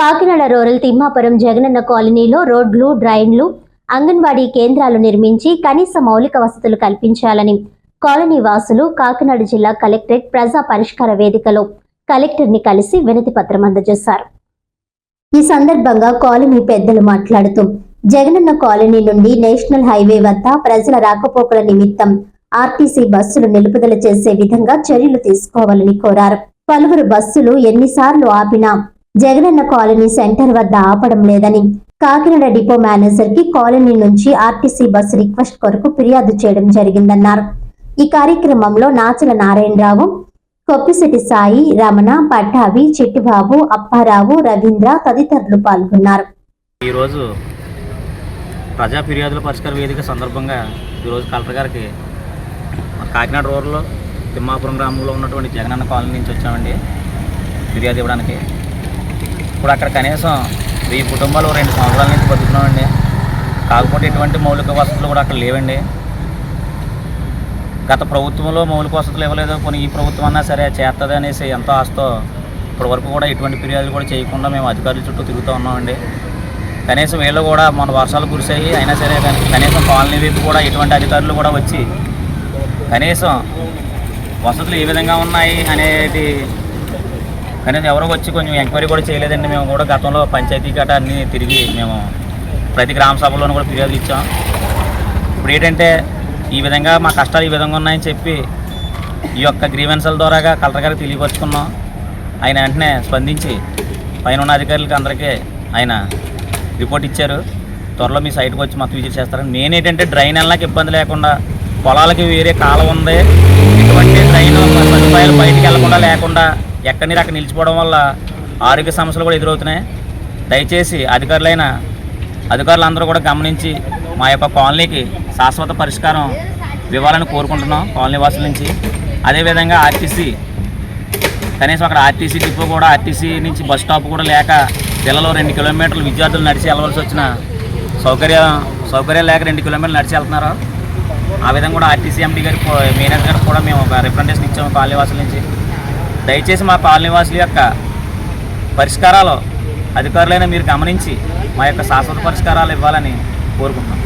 Kakinada rural Thimmapuram Jagananna కాలనీలో రోడ్లు, డ్రైన్లు, అంగన్వాడీ కేంద్రాలు నిర్మించి కనీస మౌలిక వసతులు కల్పించాలని కాలనీ వాసులు కాకినాడ జిల్లా కలెక్టరేట్ ప్రజా పరిష్కార వేదికలో కలెక్టర్ని కలిసి వినతి పత్రం అందజేశారు. ఈ సందర్భంగా కాలనీ పెద్దలు మాట్లాడుతూ జగనన్న కాలనీ నుండి నేషనల్ హైవే వద్ద ప్రజల రాకపోకల నిమిత్తం ఆర్టీసీ బస్సులు నిలుపుదల చేసే విధంగా చర్యలు తీసుకోవాలని కోరారు. పలువురు బస్సులు ఎన్నిసార్లు ఆపినా జగనన్న కాలనీ సెంటర్ వద్ద ఆపడం లేదని, కాకినాడ డిపో మేనేజర్ కి కాలనీ నుంచి ఆర్టీసీ బస్సు రిక్వెస్ట్ కొరకు ఫిర్యాదు చేయడం జరిగిందన్నారు. ఈ కార్యక్రమంలో నాచల నారాయణరావు, కొప్పిశెట్టి సాయి, రమణ, పట్టాభి, చిట్టిబాబు, అప్పారావు, రవీంద్ర తదితరులు పాల్గొన్నారు. ఈరోజు ప్రజా ఫిర్యాదుల పరిష్కార వేదిక సందర్భంగా ఈరోజు కలెక్టర్ గారికి కాకినాడ రూరల్లో తిమ్మాపురం గ్రామంలో ఉన్నటువంటి జగనన్న కాలనీ నుంచి వచ్చామండి ఫిర్యాదు ఇవ్వడానికి. ఇప్పుడు అక్కడ కనీసం 1000 కుటుంబాలు 2 సంవత్సరాల నుంచి బతుకుతున్నామండి. కాకపోతే ఎటువంటి మౌలిక వసతులు కూడా అక్కడ లేవండి. గత ప్రభుత్వంలో మౌలిక వసతులు ఇవ్వలేదు, కొన్ని ఈ ప్రభుత్వం అన్నా సరే చేస్తుంది అనేసి ఎంతో ఆశతో ఇప్పటి వరకు కూడా ఎటువంటి ఫిర్యాదులు కూడా చేయకుండా మేము అధికారుల చుట్టూ తిరుగుతూ ఉన్నామండి. కనీసం వీళ్ళు కూడా మన వర్షాలు కురిసాయి అయినా సరే కనీసం కాలనీ వైపు కూడా ఎటువంటి అధికారులు కూడా వచ్చి కనీసం వసతులు ఏ విధంగా ఉన్నాయి అనేది కనీసం ఎవరో వచ్చి కొంచెం ఎంక్వైరీ కూడా చేయలేదండి. మేము కూడా గతంలో పంచాయతీ గట్రా అన్నీ తిరిగి మేము ప్రతి గ్రామ సభలోనూ కూడా ఫిర్యాదులు ఇచ్చాం. ఇప్పుడు ఏంటంటే ఈ విధంగా మా కష్టాలు ఈ విధంగా ఉన్నాయని చెప్పి ఈ యొక్క గ్రీవెన్సల ద్వారాగా కలెక్టర్ గారికి తెలియపరుచుకున్నాం. ఆయన వెంటనే స్పందించి పైన ఉన్న అధికారులకి అందరికీ ఆయన రిపోర్ట్ ఇచ్చారు. త్వరలో మీ సైట్కి వచ్చి మొత్తం విజిట్ చేస్తారని. మెయిన్ ఏంటంటే డ్రైన్ వెళ్ళడానికి ఇబ్బంది లేకుండా, పొలాలకి వేరే కాలం ఉంది, ఇటువంటి డ్రైన్ సదుపాయాలు బయటికి వెళ్లకుండా లేకుండా ఎక్కడి నీరు అక్కడ నిలిచిపోవడం వల్ల ఆరోగ్య సమస్యలు కూడా ఎదురవుతున్నాయి. దయచేసి అధికారులందరూ కూడా గమనించి మా యొక్క కాలనీకి శాశ్వత పరిష్కారం ఇవ్వాలని కోరుకుంటున్నాం కాలనీ వాసుల నుంచి. అదేవిధంగా ఆర్టీసీ కనీసం అక్కడ ఆర్టీసీ డిపో కూడా, ఆర్టీసీ నుంచి బస్ స్టాప్ కూడా లేక పిల్లలు 2 కిలోమీటర్లు విద్యార్థులు నడిచి వెళ్ళవలసి వచ్చిన సౌకర్యాలు లేక 2 కిలోమీటర్లు నడిచి వెళ్తున్నారు. ఆ విధంగా కూడా ఆర్టీసీ ఎండీ గారికి, మేనేజర్ గారికి కూడా మేము ఒక రిప్రజెంటేషన్ ఇచ్చాము కాలనీ వాసుల నుంచి. దయచేసి మా కాలనీ వాసుల యొక్క పరిష్కారాలు అధికారులైన మీరు గమనించి మా యొక్క శాశ్వత పరిష్కారాలు ఇవ్వాలని కోరుకుంటున్నాం.